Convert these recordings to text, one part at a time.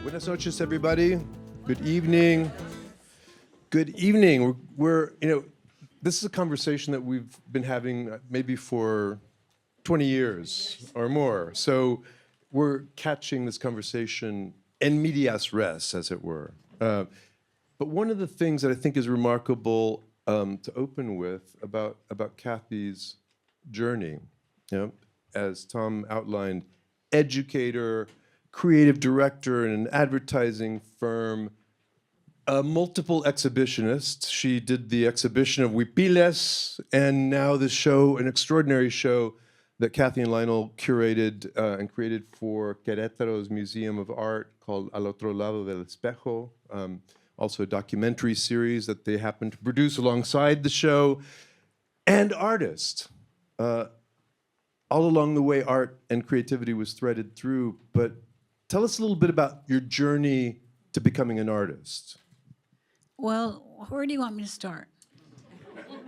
Buenas noches, everybody. Good evening. Good evening. This is a conversation that we've been having maybe for 20 years or more. So we're catching this conversation en medias res, as it were. But one of the things that I think is remarkable to open with about Kathy's journey, as Tom outlined, educator, creative director in an advertising firm, multiple exhibitionists. She did the exhibition of Huipiles, and now the show, an extraordinary show that Kathy and Lionel curated and created for Querétaro's Museum of Art called Al Otro Lado del Espejo, also a documentary series that they happened to produce alongside the show, and artist. All along the way, art and creativity was threaded through, but tell us a little bit about your journey to becoming an artist. Well, where do you want me to start?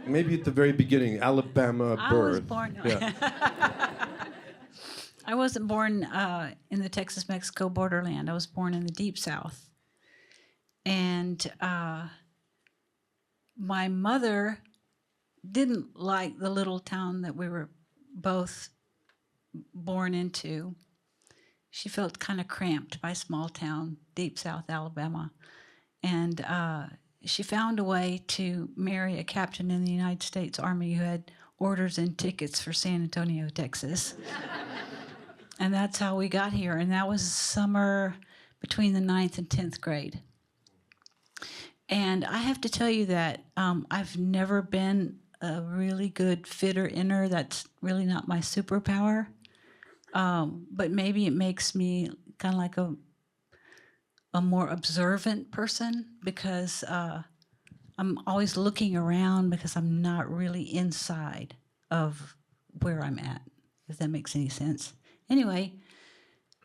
Maybe at the very beginning, Alabama birth. I was born. Yeah. I wasn't born in the Texas-Mexico borderland. I was born in the Deep South. And my mother didn't like the little town that we were both born into. She felt kind of cramped by small town, Deep South Alabama. And she found a way to marry a captain in the United States Army who had orders and tickets for San Antonio, Texas. And that's how we got here. And that was summer between the 9th and 10th grade. And I have to tell you that I've never been a really good fitter-inner. That's really not my superpower. But maybe it makes me kind of like a more observant person, because I'm always looking around because I'm not really inside of where I'm at, if that makes any sense. Anyway,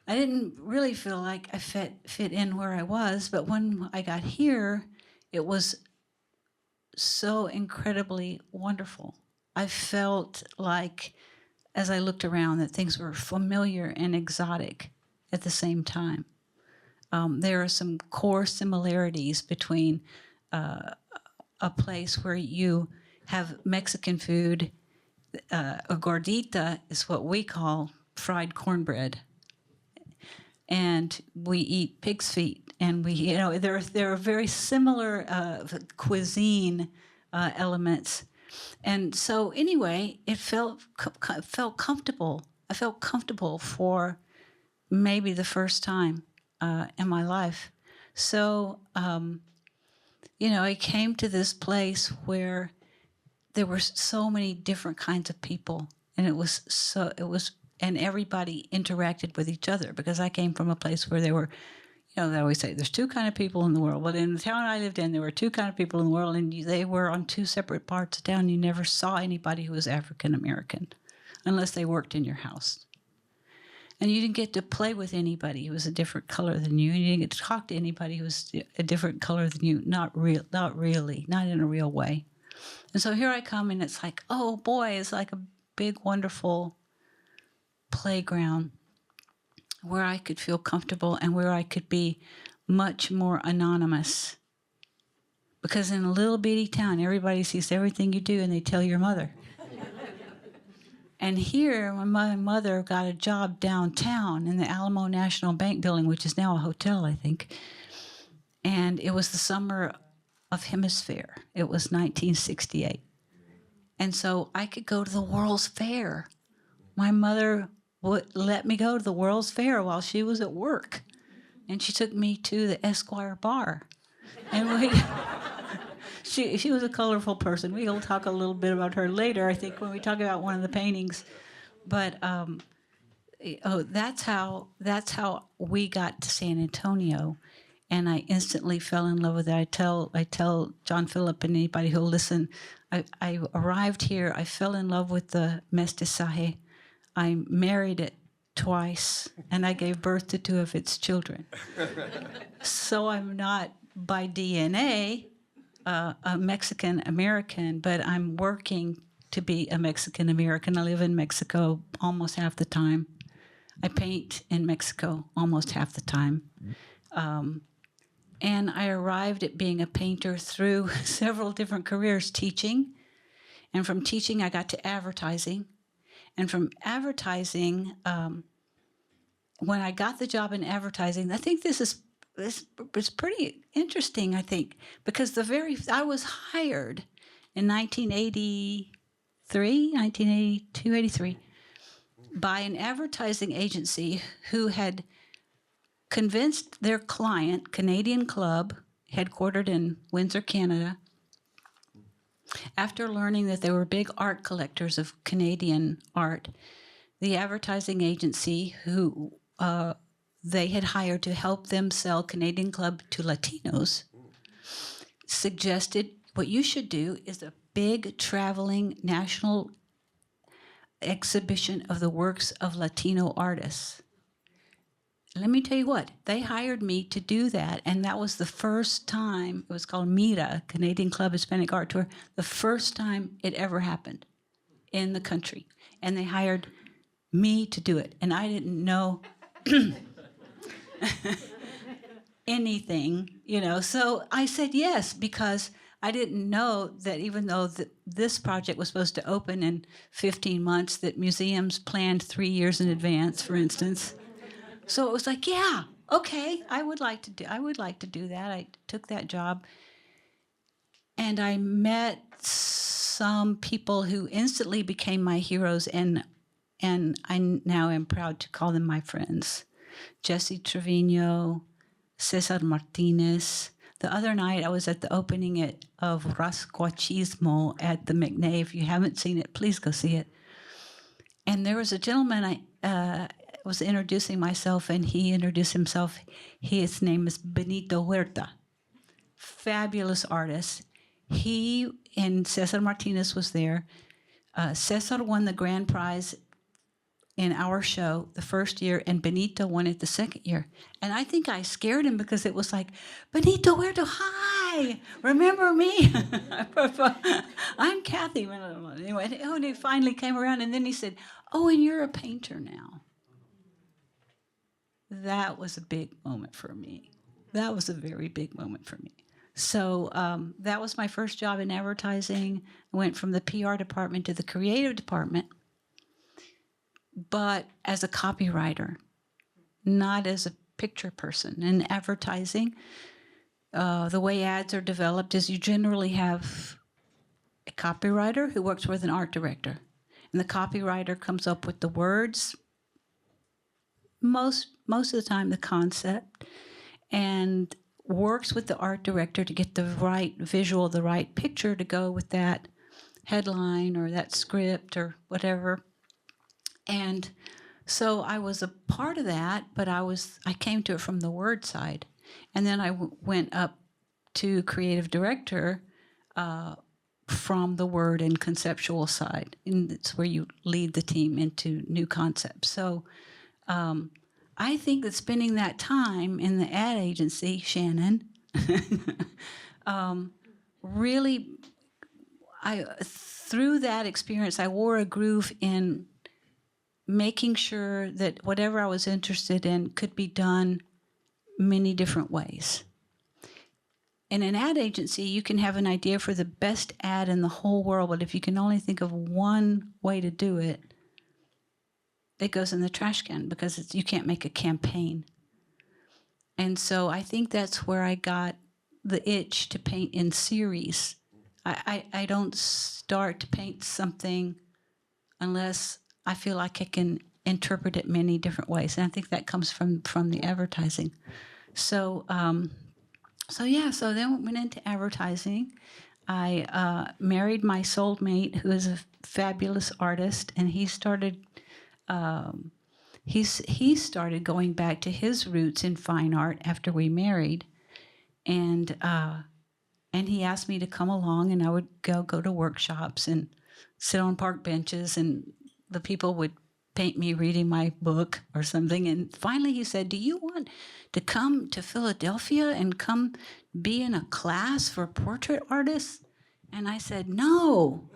I didn't really feel like I fit in where I was, but when I got here, it was so incredibly wonderful. I felt like, as I looked around, that things were familiar and exotic at the same time. There are some core similarities between a place where you have Mexican food. A gordita is what we call fried cornbread, and we eat pig's feet, and there are very similar cuisine elements. And so anyway, it felt comfortable. I felt comfortable for maybe the first time in my life. So, I came to this place where there were so many different kinds of people, and and everybody interacted with each other, because I came from a place where there were, they always say there's two kind of people in the world. Well, in the town I lived in, there were two kind of people in the world, and they were on two separate parts of town. You never saw anybody who was African American unless they worked in your house. And you didn't get to play with anybody who was a different color than you. And you didn't get to talk to anybody who was a different color than you. Not really, not in a real way. And so here I come, and it's like, oh boy, it's like a big, wonderful playground where I could feel comfortable and where I could be much more anonymous. Because in a little bitty town, everybody sees everything you do and they tell your mother. And here, when my mother got a job downtown in the Alamo National Bank building, which is now a hotel, I think, and it was the summer of Hemisphere. It was 1968. And so I could go to the World's Fair. My mother would let me go to the World's Fair while she was at work. And she took me to the Esquire Bar. And she was a colorful person. We'll talk a little bit about her later, I think, when we talk about one of the paintings. But that's how we got to San Antonio, and I instantly fell in love with it. I tell John Phillip and anybody who'll listen, I arrived here. I fell in love with the Mestizaje. I married it twice, and I gave birth to two of its children. So I'm not by DNA a Mexican-American, but I'm working to be a Mexican-American. I live in Mexico almost half the time. I paint in Mexico almost half the time. And I arrived at being a painter through several different careers, teaching. And from teaching, I got to advertising. And from advertising, when I got the job in advertising, I think this was pretty interesting, I think, because I was hired in 1982, 83, by an advertising agency who had convinced their client, Canadian Club, headquartered in Windsor, Canada, after learning that they were big art collectors of Canadian art, the advertising agency who they had hired to help them sell Canadian Club to Latinos suggested what you should do is a big traveling national exhibition of the works of Latino artists. Let me tell you what, they hired me to do that, and that was the first time, it was called MIRA, Canadian Club Hispanic Art Tour, the first time it ever happened in the country. And they hired me to do it, and I didn't know anything, So I said yes, because I didn't know that even though this project was supposed to open in 15 months, that museums planned 3 years in advance, for instance. So it was like, yeah, okay, I would like to do that. I took that job, and I met some people who instantly became my heroes, and I now am proud to call them my friends. Jesse Trevino, Cesar Martinez. The other night I was at the opening of Rascuachismo at the McNay. If you haven't seen it, please go see it. And there was a gentleman I was introducing myself, and he introduced himself. His name is Benito Huerta, fabulous artist. He and Cesar Martinez was there. Cesar won the grand prize in our show the first year, and Benito won it the second year. And I think I scared him because it was like, Benito Huerta, hi, remember me? I'm Kathy. Anyway, and he finally came around, and then he said, oh, and you're a painter now. That was a big moment for me. That was a very big moment for me. So that was my first job in advertising. I went from the PR department to the creative department, but as a copywriter, not as a picture person. In advertising, the way ads are developed is you generally have a copywriter who works with an art director. And the copywriter comes up with the words, most of the time the concept, and works with the art director to get the right visual, the right picture to go with that headline or that script or whatever. And so I was a part of that, but I came to it from the word side. And then I went up to creative director from the word and conceptual side. And it's where you lead the team into new concepts. So I think that spending that time in the ad agency, Shannon, really, through that experience, I wore a groove in making sure that whatever I was interested in could be done many different ways. In an ad agency, you can have an idea for the best ad in the whole world, but if you can only think of one way to do it, it goes in the trash can because you can't make a campaign. And so I think that's where I got the itch to paint in series. I don't start to paint something unless I feel like I can interpret it many different ways. And I think that comes from the advertising. So then we went into advertising. I married my soulmate, who is a fabulous artist, and he started going back to his roots in fine art after we married, and he asked me to come along, and I would go to workshops and sit on park benches, and the people would paint me reading my book or something. And finally he said, do you want to come to Philadelphia and come be in a class for portrait artists? And I said, no.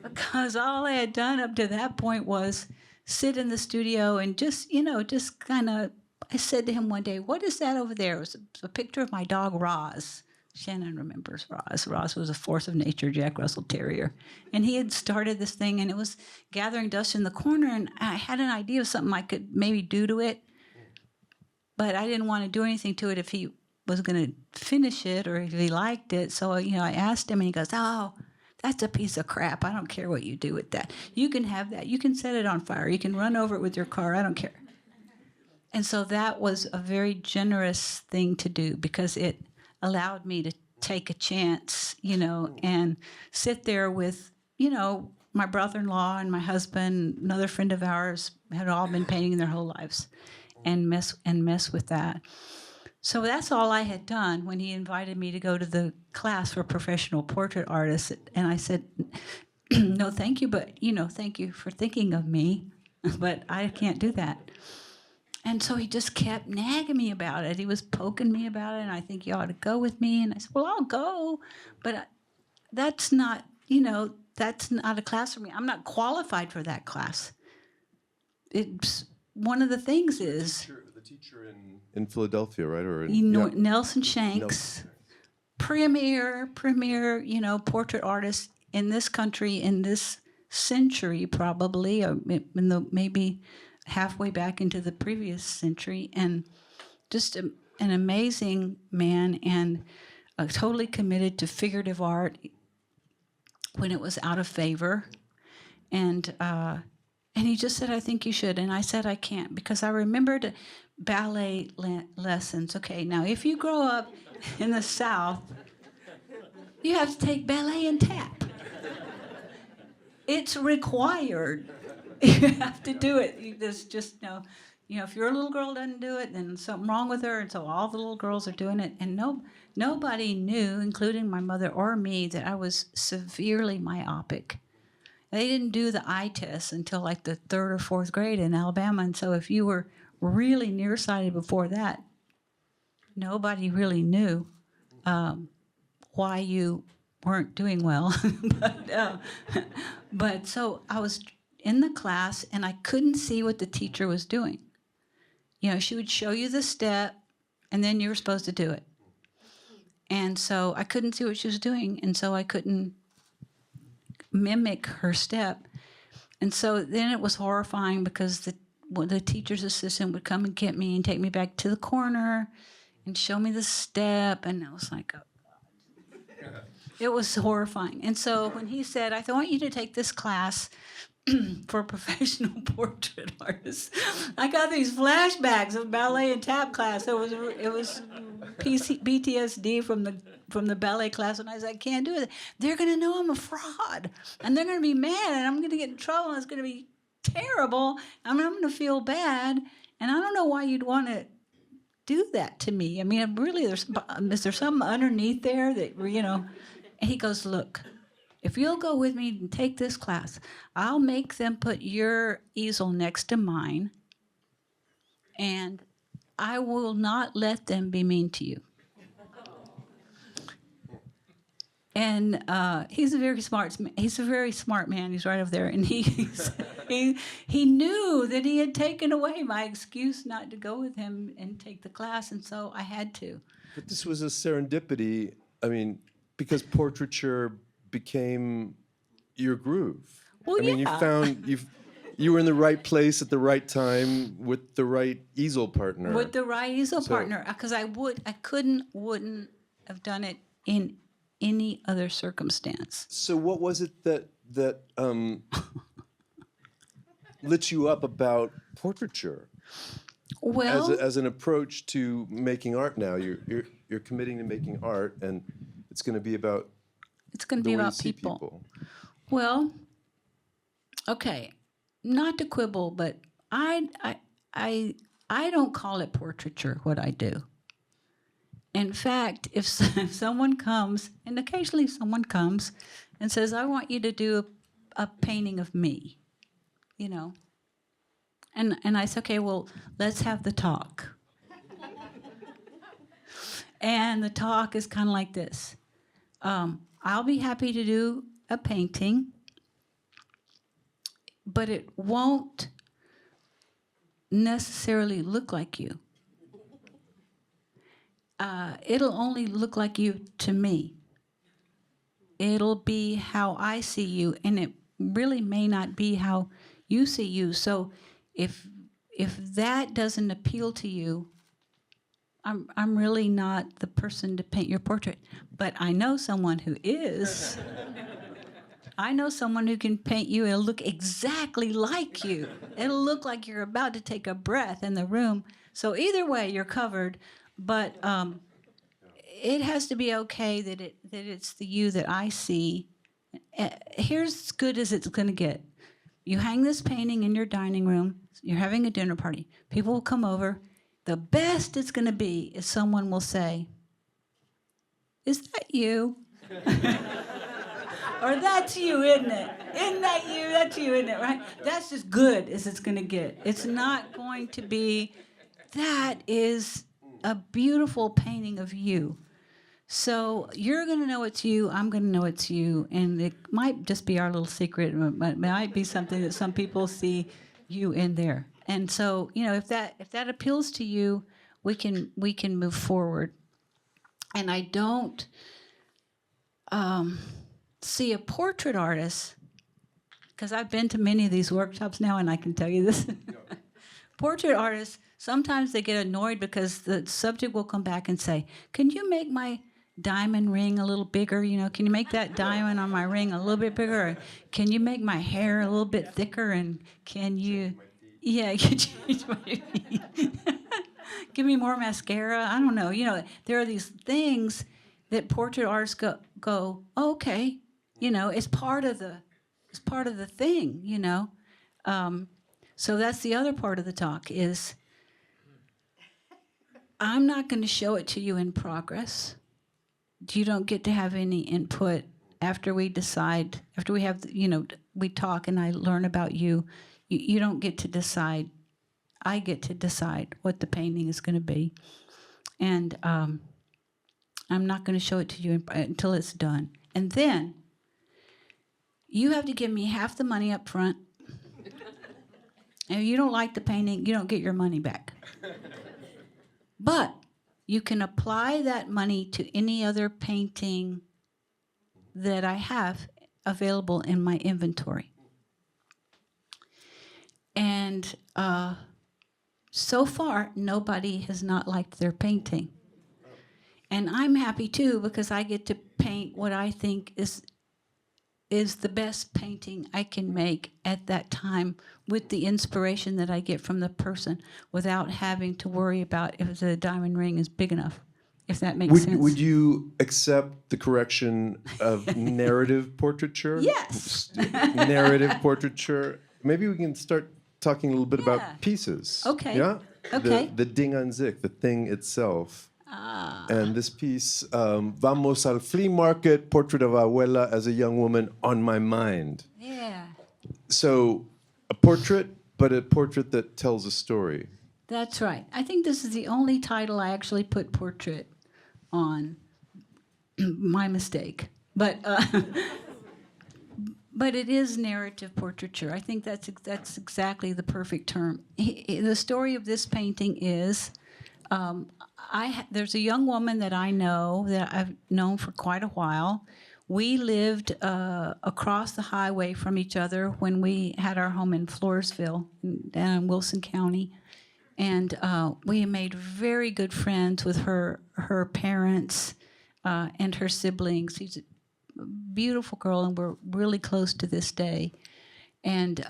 Because all I had done up to that point was sit in the studio and just kind of I said to him one day, "What is that over there?" It was a picture of my dog, Roz. Shannon remembers Roz. Roz was a force of nature Jack Russell Terrier. And he had started this thing, and it was gathering dust in the corner, and I had an idea of something I could maybe do to it, but I didn't want to do anything to it if he was going to finish it or if he liked it. So, I asked him, and he goes, "Oh, that's a piece of crap. I don't care what you do with that. You can have that. You can set it on fire. You can run over it with your car. I don't care." And so that was a very generous thing to do because it allowed me to take a chance, and sit there with, my brother-in-law and my husband, another friend of ours, had all been painting their whole lives, and mess with that. So that's all I had done when he invited me to go to the class for professional portrait artists. And I said, "No, thank you, but, thank you for thinking of me, but I can't do that." And so he just kept nagging me about it. He was poking me about it, and "I think you ought to go with me." And I said, "Well, I'll go, but that's not, that's not a class for me. I'm not qualified for that class." It's one of the things is The teacher in Philadelphia, right? Or in, Nelson Shanks, premier, portrait artist in this country, in this century, probably, or maybe halfway back into the previous century, and just an amazing man, and totally committed to figurative art when it was out of favor. And he just said, "I think you should." And I said, "I can't," because I remembered ballet lessons. Okay, now if you grow up in the South, you have to take ballet and tap. It's required. You have to do it. There's just if your little girl doesn't do it, then there's something wrong with her. And so all the little girls are doing it. And nobody knew, including my mother or me, that I was severely myopic. They didn't do the eye test until like the 3rd or 4th grade in Alabama. And so if you were really nearsighted before that, nobody really knew why you weren't doing well. But so I was in the class, and I couldn't see what the teacher was doing. She would show you the step, and then you were supposed to do it. And so I couldn't see what she was doing, and so I couldn't mimic her step. And so then it was horrifying because the teacher's assistant would come and get me and take me back to the corner and show me the step, and I was like, oh, God. It was horrifying. And so when he said, "I want you to take this class for professional portrait artists," I got these flashbacks of ballet and tap class. It was PTSD from the ballet class, and I said, "I can't do it. They're going to know I'm a fraud, and they're going to be mad, and I'm going to get in trouble, and it's going to be terrible. I'm going to feel bad, and I don't know why you'd want to do that to me. I mean, really, is there something underneath there that, And he goes, "Look, if you'll go with me and take this class, I'll make them put your easel next to mine, and I will not let them be mean to you." And he's a very smart man. He's right over there, and he knew that he had taken away my excuse not to go with him and take the class, and so I had to. But this was a serendipity. I mean, because portraiture became your groove. Well, I mean, yeah. you were in the right place at the right time with the right easel partner. With the right easel partner, because wouldn't have done it in any other circumstance. So what was it that lit you up about portraiture? Well, As an approach to making art now, you're committing to making art, and it's going to be about the way you see people. Well, okay, not to quibble, but I don't call it portraiture what I do. In fact, if someone comes, and occasionally someone comes and says, "I want you to do a painting of me," and I say, "Okay, well, let's have the talk." And the talk is kind of like this. I'll be happy to do a painting, but it won't necessarily look like you. it'll only look like you to me. It'll be how I see you, and it really may not be how you see you. So if that doesn't appeal to you, I'm really not the person to paint your portrait. But I know someone who is. I know someone who can paint you. It'll look exactly like you. It'll look like you're about to take a breath in the room. So either way, you're covered. But it has to be okay that it's the you that I see. Here's as good as it's going to get. You hang this painting in your dining room. You're having a dinner party. People will come over. The best it's going to be is someone will say, "Is that you?" Or "That's you, isn't it? Isn't that you? That's you, isn't it?" Right? That's as good as it's going to get. It's not going to be, "That is a beautiful painting of you." So you're going to know it's you, I'm going to know it's you, and it might just be our little secret, it might be something that some people see you in there. And so, if that appeals to you, we can move forward. And I don't see a portrait artist, because I've been to many of these workshops now, and I can tell you this. Portrait artists, sometimes they get annoyed because the subject will come back and say, "Can you make my diamond ring a little bigger? Can you make that diamond on my ring a little bit bigger? Or can you make my hair a little bit thicker? And can you, yeah, you change my feet. Give me more mascara?" I don't know. There are these things that portrait artists go, "Oh, okay, it's part of the thing." So that's the other part of the talk is, I'm not going to show it to you in progress. You don't get to have any input after we decide, after we have, we talk and I learn about you. You don't get to decide. I get to decide what the painting is going to be. And I'm not going to show it to you until it's done. And then you have to give me half the money up front. And if you don't like the painting, you don't get your money back. But you can apply that money to any other painting that I have available in my inventory. And so far, nobody has not liked their painting. And I'm happy too, because I get to paint what I think is the best painting I can make at that time, with the inspiration that I get from the person, without having to worry about if the diamond ring is big enough, if that makes sense. Would you accept the correction of narrative portraiture? Yes. Narrative portraiture. Maybe we can start talking a little bit Yeah. about pieces. Okay. Yeah? Okay. The Ding an sich, the thing itself. And this piece, Vamos al Flea Market, Portrait of Abuela as a Young Woman on My Mind. Yeah. So a portrait, but a portrait that tells a story. That's right. I think this is the only title I actually put portrait on. My mistake. But it is narrative portraiture. I think that's exactly the perfect term. The story of this painting is, there's a young woman that I know, that I've known for quite a while. We lived across the highway from each other when we had our home in Floresville, down in Wilson County. And we made very good friends with her parents and her siblings. She's a beautiful girl, and we're really close to this day. And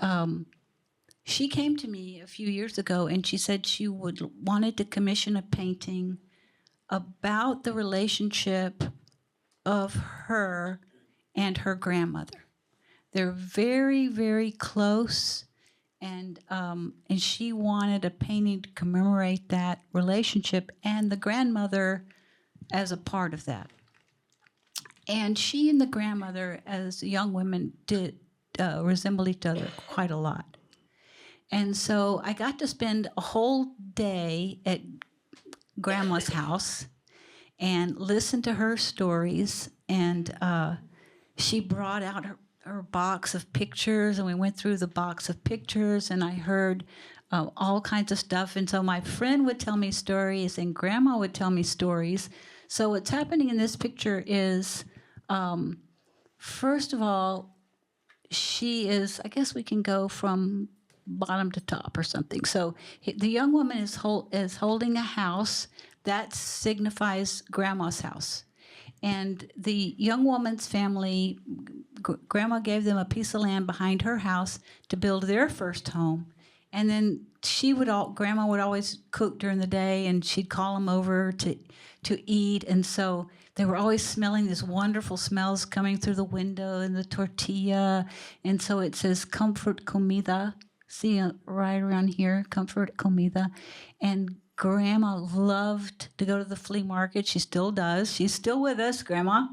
she came to me a few years ago, and she said she wanted to commission a painting about the relationship of her and her grandmother. They're very, very close, and she wanted a painting to commemorate that relationship and the grandmother as a part of that. And she and the grandmother, as young women, did resemble each other quite a lot. And so I got to spend a whole day at Grandma's house and listen to her stories. And she brought out her box of pictures, and we went through the box of pictures, and I heard all kinds of stuff. And so my friend would tell me stories, and Grandma would tell me stories. So what's happening in this picture is, first of all, she is, I guess we can go from bottom to top or something. So the young woman is holding a house that signifies Grandma's house. And the young woman's family, Grandma gave them a piece of land behind her house to build their first home. And then Grandma would always cook during the day, and she'd call them over to eat. And so they were always smelling these wonderful smells coming through the window and the tortilla. And so it says comfort comida. See right around here, comfort comida. And Grandma loved to go to the flea market. She still does. She's still with us, Grandma.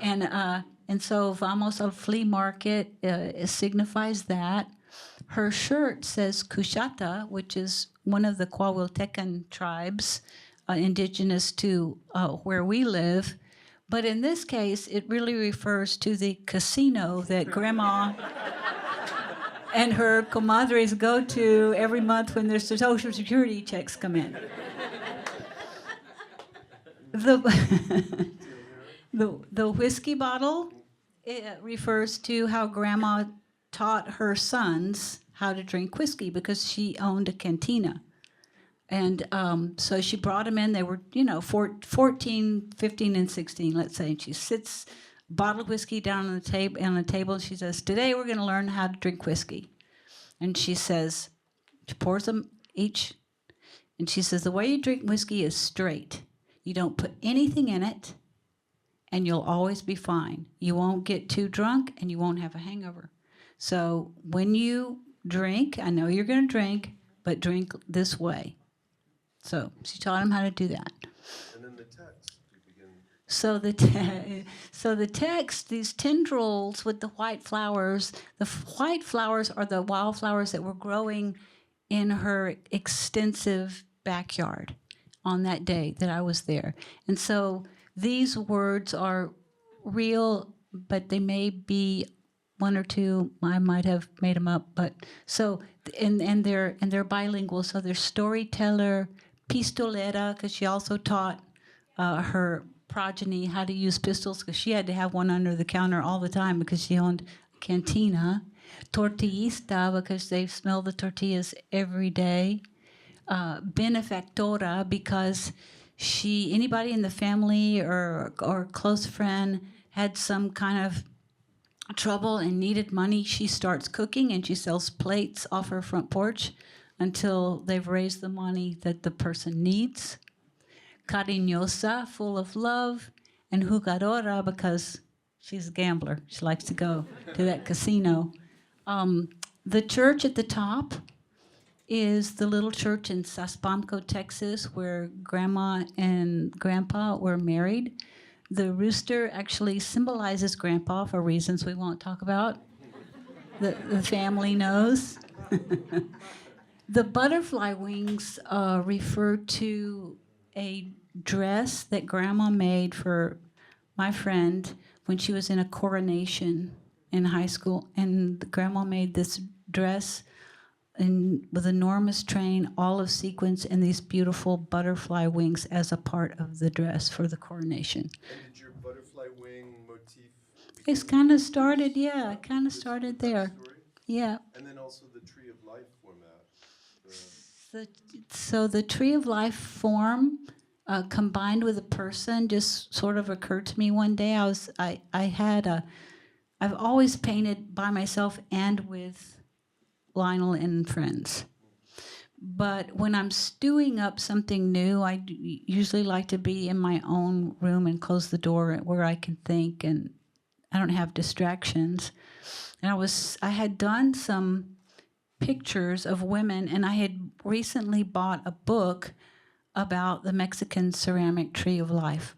And so vamos al flea market it signifies that. Her shirt says Cushata, which is one of the Coahuiltecan tribes indigenous to where we live. But in this case, it really refers to the casino that Grandma and her comadres go to every month when their Social Security checks come in. The whiskey bottle, it refers to how Grandma taught her sons how to drink whiskey because she owned a cantina. And so she brought them in. They were, 14, 15, and 16, let's say. And she sits bottle of whiskey down on the table. And she says, "Today we're going to learn how to drink whiskey." And she says, she pours them each. And she says, "The way you drink whiskey is straight. You don't put anything in it, and you'll always be fine. You won't get too drunk, and you won't have a hangover. So when you drink, I know you're going to drink, but drink this way." So she taught him how to do that. And then the text, you begin. So the text, these tendrils with the white flowers are the wildflowers that were growing in her extensive backyard on that day that I was there. And so these words are real, but they may be one or two. I might have made them up, but so and they're bilingual. So they're storyteller, pistolera, because she also taught her progeny how to use pistols, because she had to have one under the counter all the time because she owned a cantina. Tortillista, because they smell the tortillas every day. Benefactora, because anybody in the family or close friend had some kind of trouble and needed money, she starts cooking and she sells plates off her front porch until they've raised the money that the person needs. Cariñosa, full of love. And jugadora, because she's a gambler. She likes to go to that casino. The church at the top is the little church in Saspamco, Texas, where Grandma and Grandpa were married. The rooster actually symbolizes Grandpa for reasons we won't talk about. The family knows. The butterfly wings refer to a dress that Grandma made for my friend when she was in a coronation in high school. And Grandma made this dress with enormous train, olive sequins, and these beautiful butterfly wings as a part of the dress for the coronation. And did your butterfly wing motif? It's kind of started, yeah, it kind of started there. Story? Yeah. And then also the Tree of Life format. So the Tree of Life form combined with a person just sort of occurred to me one day. I've always painted by myself and with Lionel and friends. But when I'm stewing up something new, I usually like to be in my own room and close the door where I can think and I don't have distractions. And I had done some pictures of women, and I had recently bought a book about the Mexican ceramic Tree of Life.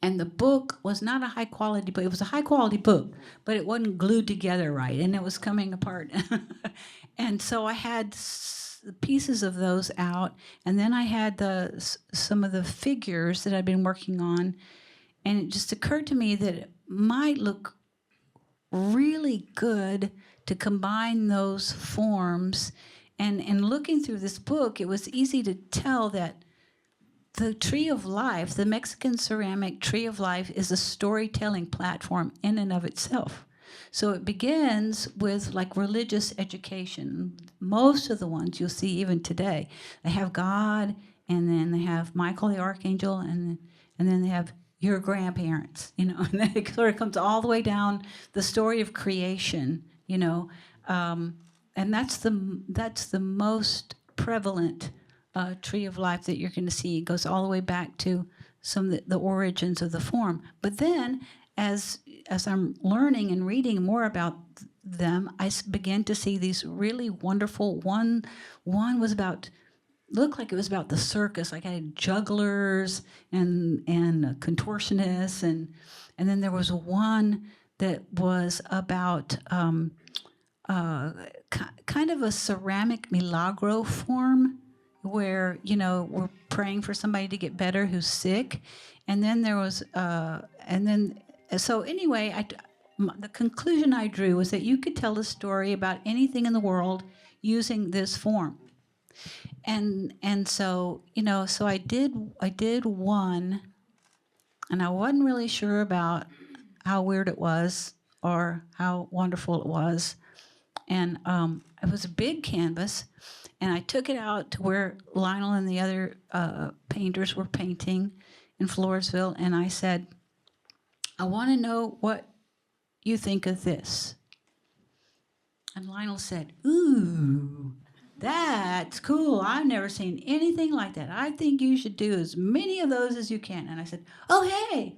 And the book was not a high quality book. It was a high quality book, but it wasn't glued together right, and it was coming apart. And so I had pieces of those out, and then I had some of the figures that I'd been working on, and it just occurred to me that it might look really good to combine those forms. And looking through this book, it was easy to tell that the Tree of Life, the Mexican ceramic Tree of Life, is a storytelling platform in and of itself. So it begins with like religious education. Most of the ones you'll see even today, they have God, and then they have Michael the Archangel, and then they have your grandparents, you know, and then it sort of comes all the way down the story of creation, you know, and that's the most prevalent Tree of Life that you're going to see. It goes all the way back to some of the origins of the form. But then, as I'm learning and reading more about them, I began to see these really wonderful. One was about, looked like it was about the circus. Like I had jugglers and contortionists, and then there was one that was about kind of a ceramic milagro form, where, you know, we're praying for somebody to get better who's sick. And then there was, so anyway, the conclusion I drew was that you could tell a story about anything in the world using this form. And so, you know, so I did one, and I wasn't really sure about how weird it was or how wonderful it was. And it was a big canvas. And I took it out to where Lionel and the other painters were painting in Floresville, and I said, I want to know what you think of this. And Lionel said, ooh, that's cool. I've never seen anything like that. I think you should do as many of those as you can. And I said, oh, hey.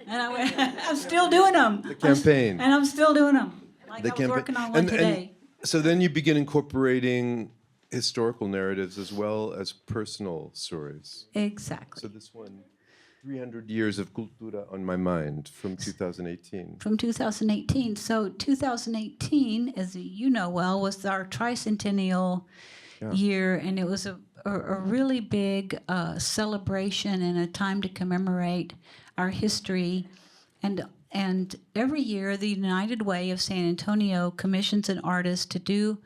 And I went, I'm still doing them. The campaign. I'm still doing them. Like The I was working on one and, today. so then you begin incorporating historical narratives as well as personal stories. Exactly. So this one, 300 Years of Cultura on My Mind from 2018. From 2018. So 2018, as you know well, was our tricentennial year, and it was a really big celebration and a time to commemorate our history. And every year, the United Way of San Antonio commissions an artist to do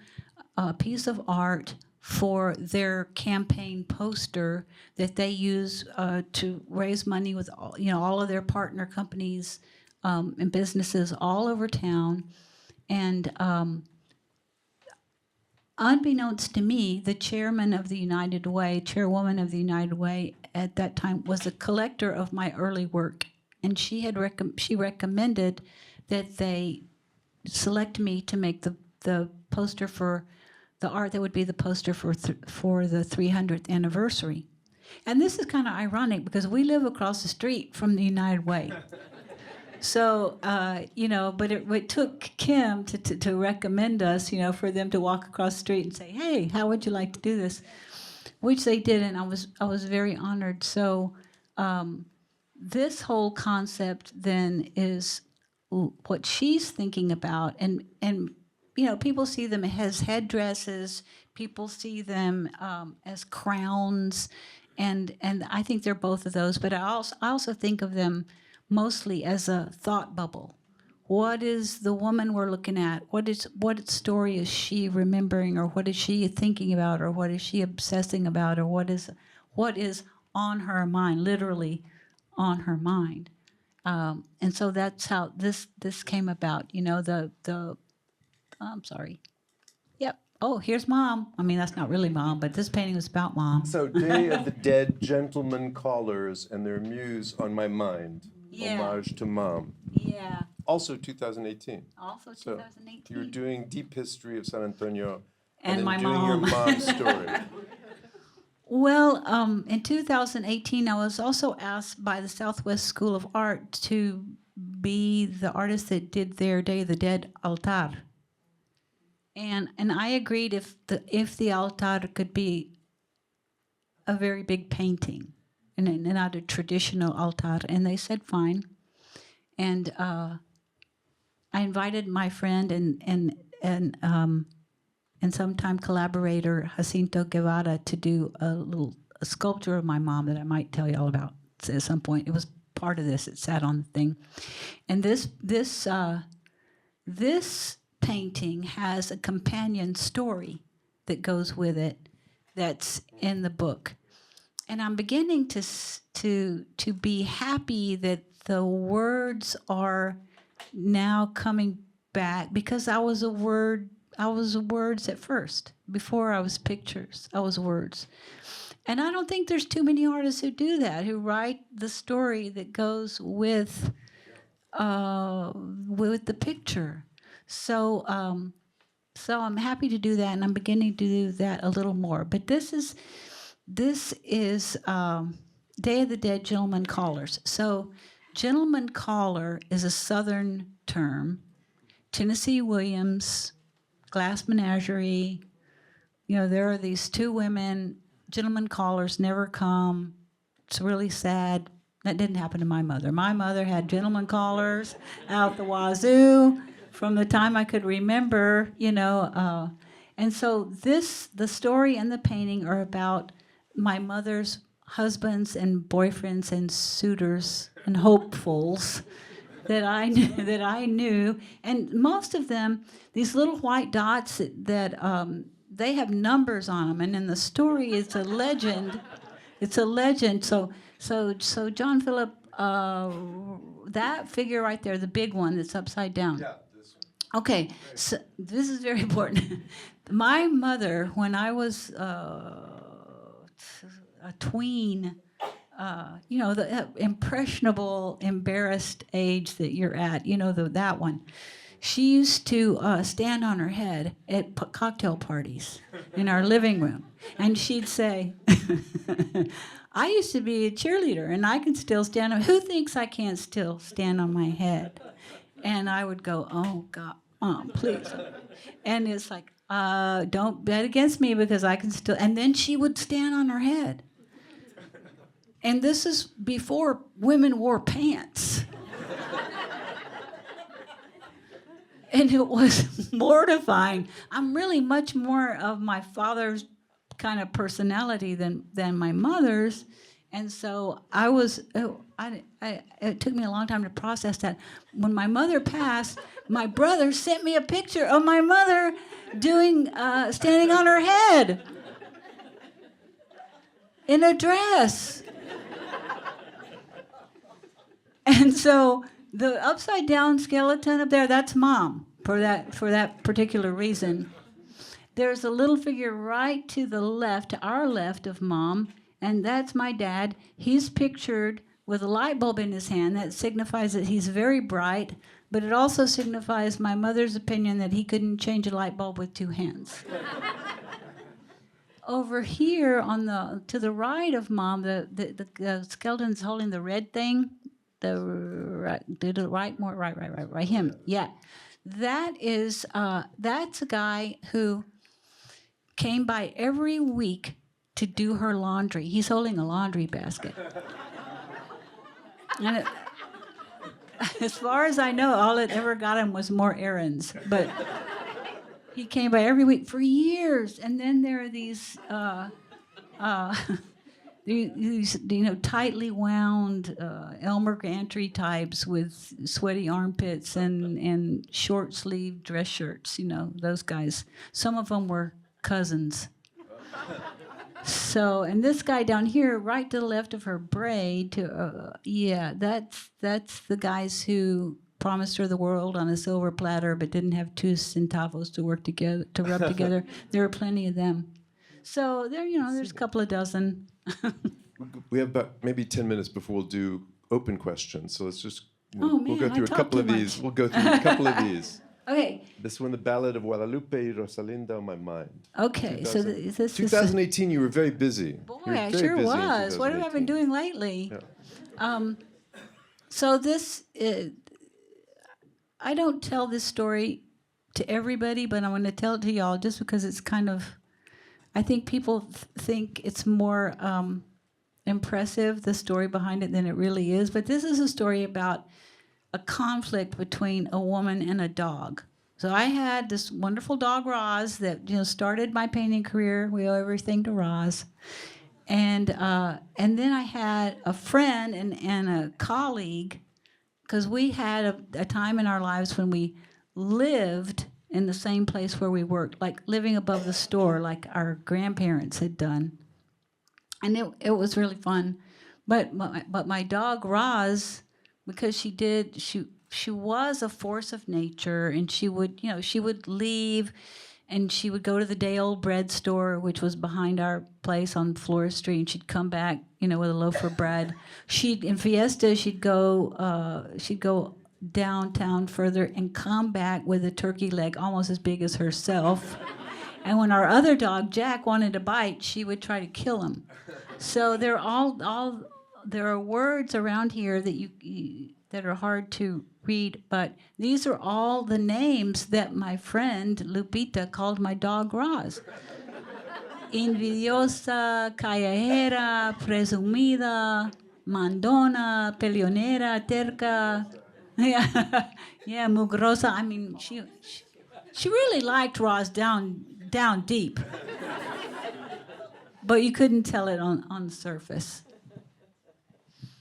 a piece of art for their campaign poster that they use to raise money with all of their partner companies and businesses all over town. And unbeknownst to me, the chairman of the United Way, chairwoman of the United Way at that time, was a collector of my early work, and she recommended that they select me to make the poster for the art that would be the poster for the 300th anniversary. And this is kind of ironic because we live across the street from the United Way. So, but it took Kim to recommend us, for them to walk across the street and say, hey, how would you like to do this? Which they did, and I was very honored. So this whole concept then is what she's thinking about, and people see them as headdresses. People see them as crowns, and I think they're both of those. But I also think of them mostly as a thought bubble. What is the woman we're looking at? What story is she remembering, or what is she thinking about, or what is she obsessing about, or what is on her mind, literally on her mind? And so that's how this came about. I'm sorry. Yep. Oh, here's Mom. I mean, that's not really Mom, but this painting was about Mom. So, Day of the Dead Gentlemen Callers and Their Muse on My Mind. Yeah. Homage to Mom. Yeah. Also 2018. Also So 2018. you're doing deep history of San Antonio And then my doing mom. your mom's story. Well, in 2018, I was also asked by the Southwest School of Art to be the artist that did their Day of the Dead altar. And I agreed if the altar could be a very big painting and not a traditional altar, and they said fine. And I invited my friend and sometime collaborator Jacinto Guevara to do a sculpture of my mom that I might tell you all about at some point. It was part of this. It sat on the thing, and this This painting has a companion story that goes with it that's in the book. And I'm beginning to be happy that the words are now coming back, because I was words at first. Before I was pictures, I was words. And I don't think there's too many artists who do that, who write the story that goes with the picture. So I'm happy to do that, and I'm beginning to do that a little more. But this is Day of the Dead Gentleman Callers. So gentleman caller is a Southern term. Tennessee Williams, Glass Menagerie. There are these two women. Gentleman callers never come. It's really sad. That didn't happen to my mother. My mother had gentleman callers out the wazoo from the time I could remember, and so the story and the painting are about my mother's husbands and boyfriends and suitors and hopefuls that I knew, and most of them, these little white dots that they have numbers on them, and in the story it's a legend. It's a legend. So John Phillip, that figure right there, the big one that's upside down. Yeah, this one. Okay, so this is very important. My mother, when I was a tween, the impressionable, embarrassed age that you're at, that one. She used to stand on her head at cocktail parties in our living room, and she'd say, I used to be a cheerleader, and I can still stand on. Who thinks I can't still stand on my head? And I would go, oh, God, Mom, please. And it's like, don't bet against me because I can still. And then she would stand on her head. And this is before women wore pants. And it was mortifying. I'm really much more of my father's kind of personality than my mother's. And so it took me a long time to process that. When my mother passed, my brother sent me a picture of my mother standing on her head in a dress. And so the upside down skeleton up there, that's Mom for that particular reason. There's a little figure right to the left, to our left of Mom, and that's my dad. He's pictured with a light bulb in his hand. That signifies that he's very bright, but it also signifies my mother's opinion that he couldn't change a light bulb with two hands. Over here to the right of Mom, the skeleton's holding the red thing. Right, him. Yeah. That's a guy who came by every week to do her laundry. He's holding a laundry basket. And as far as I know, all it ever got him was more errands. But he came by every week for years. And then there are these tightly wound Elmer Gantry types with sweaty armpits and short sleeve dress shirts, those guys. Some of them were cousins. So, and this guy down here, right to the left of her braid, that's the guys who promised her the world on a silver platter, but didn't have two centavos to rub together. There are plenty of them. So there's a couple of dozen. We have about maybe 10 minutes before we'll do open questions. So let's just we'll go through a couple of these. We'll go through a couple of these. Okay. This one, the Ballad of Guadalupe y Rosalinda on my mind. Okay, so this is 2018. You were very busy. Boy, I sure was. What have I been doing lately? Yeah. So this, I don't tell this story to everybody, but I'm going to tell it to y'all just because it's kind of. I think people think it's more impressive, the story behind it, than it really is. But this is a story about a conflict between a woman and a dog. So I had this wonderful dog, Roz, that started my painting career. We owe everything to Roz. And then I had a friend and a colleague, because we had a time in our lives when we lived in the same place where we worked, like living above the store, like our grandparents had done. And it was really fun. But my dog Roz, because she was a force of nature, and she would leave, and she would go to the day-old bread store, which was behind our place on Florida Street, and she'd come back, with a loaf of bread. In Fiesta, she'd go downtown further and come back with a turkey leg almost as big as herself. And when our other dog, Jack, wanted a bite, she would try to kill him. So there are words around here that are hard to read, but these are all the names that my friend Lupita called my dog Roz. Invidiosa, callejera, presumida, mandona, peleonera, terca. Yeah, mugrosa. I mean, she really liked Roz down deep. But you couldn't tell it on the surface.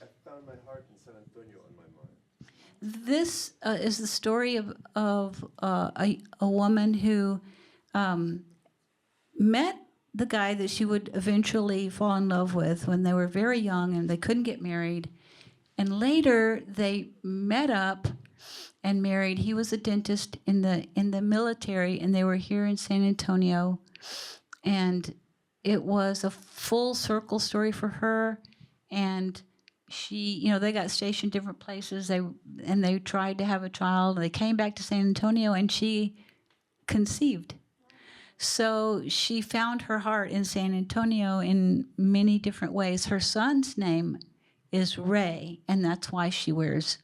I found my heart in San Antonio on my mind. This is the story of a woman who met the guy that she would eventually fall in love with when they were very young and they couldn't get married. And later they met up and married. He was a dentist in the military, and they were here in San Antonio. And it was a full circle story for her. And she, they got stationed different places. They tried to have a child. They came back to San Antonio, and she conceived. So she found her heart in San Antonio in many different ways. Her son's name is Ray, and that's why she wears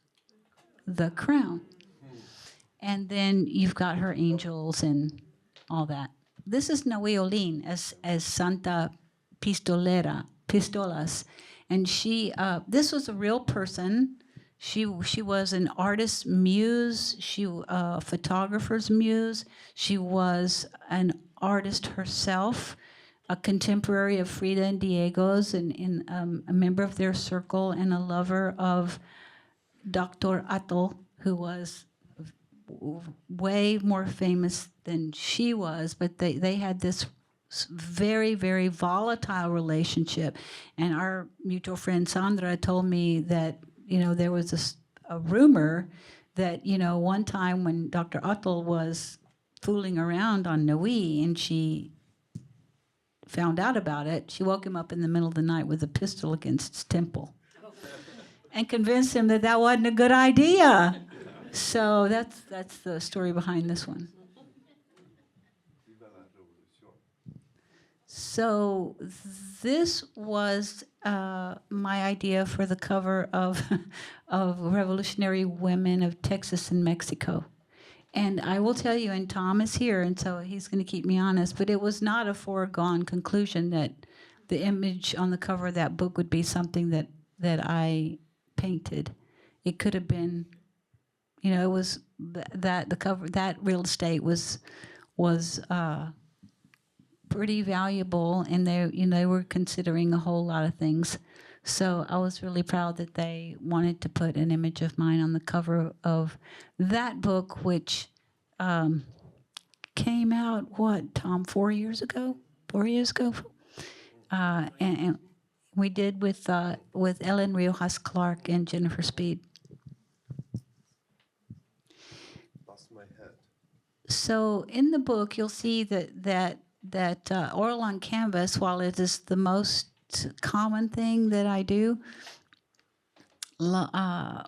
the crown. And then you've got her angels and all that. This is Nahuiolin as Santa Pistolas. And this was a real person. She was an artist's muse. She a photographer's muse. She was an artist herself, a contemporary of Frida and Diego's, and a member of their circle, and a lover of Dr. Atl, who was way more famous than she was, but they had this very, very volatile relationship. And our mutual friend Sandra told me that, there was a rumor that, one time when Dr. Atl was fooling around on Naui and she found out about it, she woke him up in the middle of the night with a pistol against his temple and convinced him that wasn't a good idea. So that's the story behind this one. So this was my idea for the cover of Revolutionary Women of Texas and Mexico. And I will tell you, and Tom is here, and so he's going to keep me honest, but it was not a foregone conclusion that the image on the cover of that book would be something that I painted. It could have been, it was that the cover, that real estate was pretty valuable, and they were considering a whole lot of things. So I was really proud that they wanted to put an image of mine on the cover of that book, which came out, Tom, 4 years ago? 4 years ago? And we did with Ellen Riojas Clark and Jennifer Speed. Lost my head. So in the book, you'll see that oil on canvas, while it is the most common thing that I do, I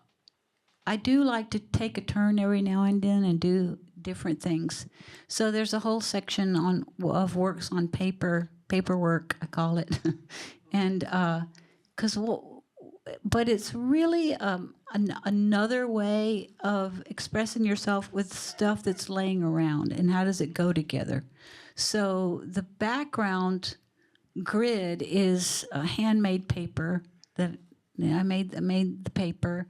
do like to take a turn every now and then and do different things. So there's a whole section of works on paperwork, I call it, and but it's really another way of expressing yourself with stuff that's laying around, and how does it go together. So the background grid is a handmade paper that I made the paper,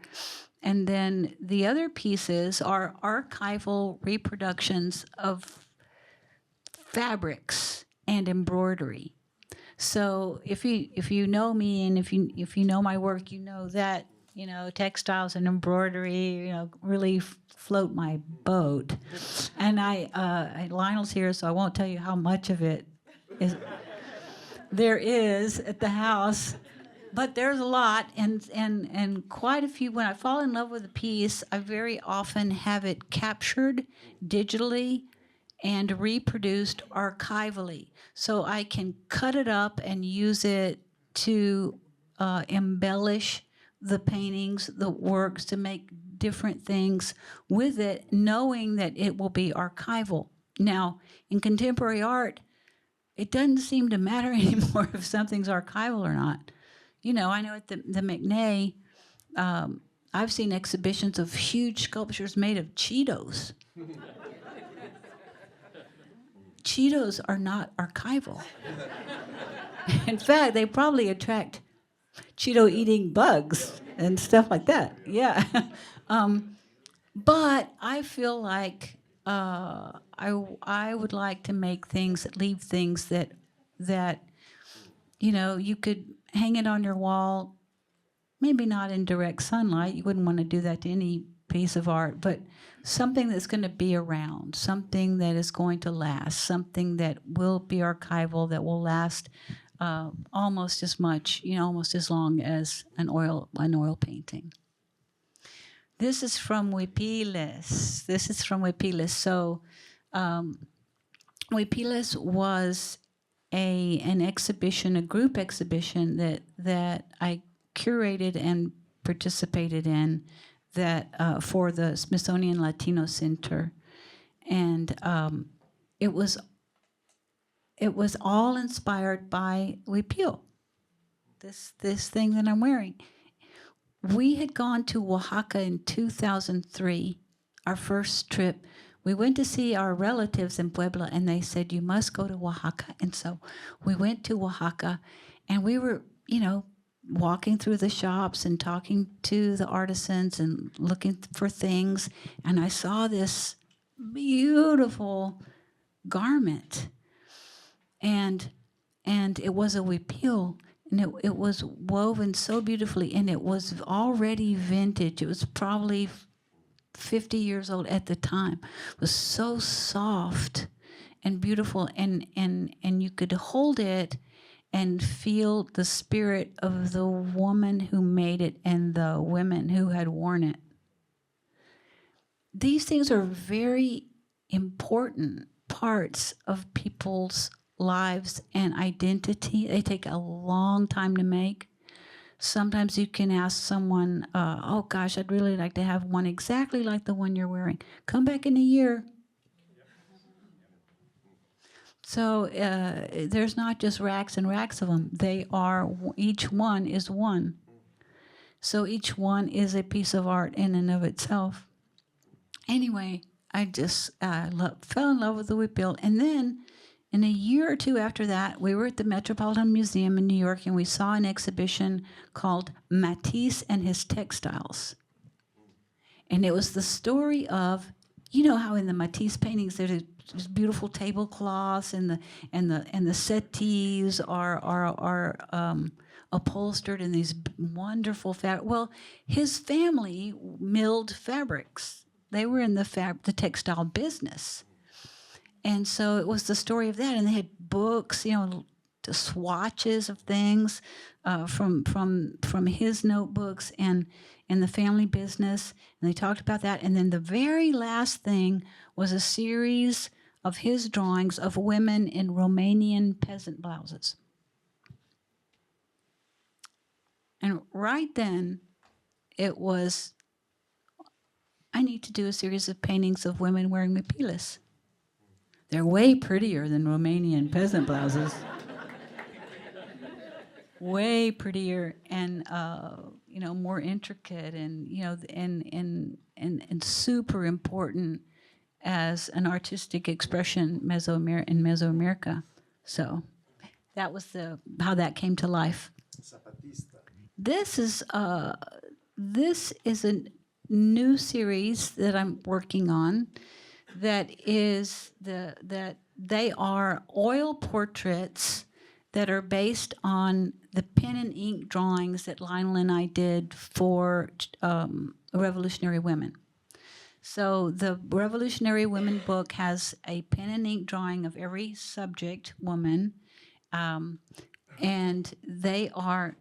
and then the other pieces are archival reproductions of fabrics and embroidery. So if you know me, and if you know my work, you know that textiles and embroidery, really float my boat. And Lionel's here, so I won't tell you how much of it there is at the house. But there's a lot, and quite a few. When I fall in love with a piece, I very often have it captured digitally and reproduced archivally. So I can cut it up and use it to embellish the paintings, the works, to make different things with it, knowing that it will be archival. Now, in contemporary art, it doesn't seem to matter anymore if something's archival or not. I know at the McNay, I've seen exhibitions of huge sculptures made of Cheetos. Cheetos are not archival. In fact, they probably attract Cheeto-eating bugs and stuff like that. Yeah. But I feel like I would like to make things, leave things that you could hang it on your wall, maybe not in direct sunlight. You wouldn't want to do that to any piece of art, but something that's going to be around, something that is going to last, something that will be archival, that will last almost as much, almost as long as an oil painting. This is from Huipiles. So Huipiles was an exhibition, a group exhibition that I curated and participated in for the Smithsonian Latino Center, and it was all inspired by Huipil, this thing that I'm wearing. We had gone to Oaxaca in 2003, our first trip. We went to see our relatives in Puebla, and they said, you must go to Oaxaca. And so we went to Oaxaca, and we were, walking through the shops and talking to the artisans and looking for things. And I saw this beautiful garment, and it was a huipil, and it was woven so beautifully, and it was already vintage. It was probably 50 years old at the time. It was so soft and beautiful, and you could hold it and feel the spirit of the woman who made it and the women who had worn it. These things are very important parts of people's lives and identity. They take a long time to make. Sometimes you can ask someone, oh gosh, I'd really like to have one exactly like the one you're wearing. Come back in a year. So there's not just racks and racks of them. Each one is one. So each one is a piece of art in and of itself. Anyway, I just fell in love with the huipil. And then in a year or two after that, we were at the Metropolitan Museum in New York, and we saw an exhibition called Matisse and His Textiles. And it was the story of, how in the Matisse paintings there's beautiful tablecloths, and the settees are upholstered in these wonderful fabric. Well, his family milled fabrics. They were in the textile business. And so it was the story of that, and they had books, the swatches of things from his notebooks and the family business, and they talked about that. And then the very last thing was a series of his drawings of women in Romanian peasant blouses. And right then, it was, I need to do a series of paintings of women wearing huipiles. They're way prettier than Romanian peasant blouses. Way prettier and more intricate and and super important as an artistic expression in Mesoamerica. So that was how that came to life. Zapatista. This is a new series that I'm working on. That they are oil portraits that are based on the pen and ink drawings that Lionel and I did for Revolutionary Women. So the Revolutionary Women book has a pen and ink drawing of every subject woman, and they are,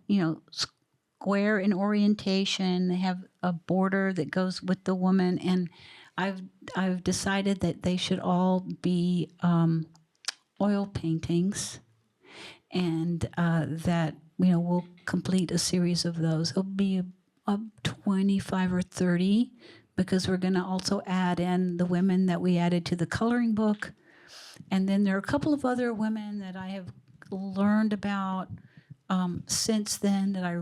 square in orientation. They have a border that goes with the woman, and I've decided that they should all be oil paintings, and that we'll complete a series of those. It'll be 25 or 30, because we're going to also add in the women that we added to the coloring book, and then there are a couple of other women that I have learned about since then that I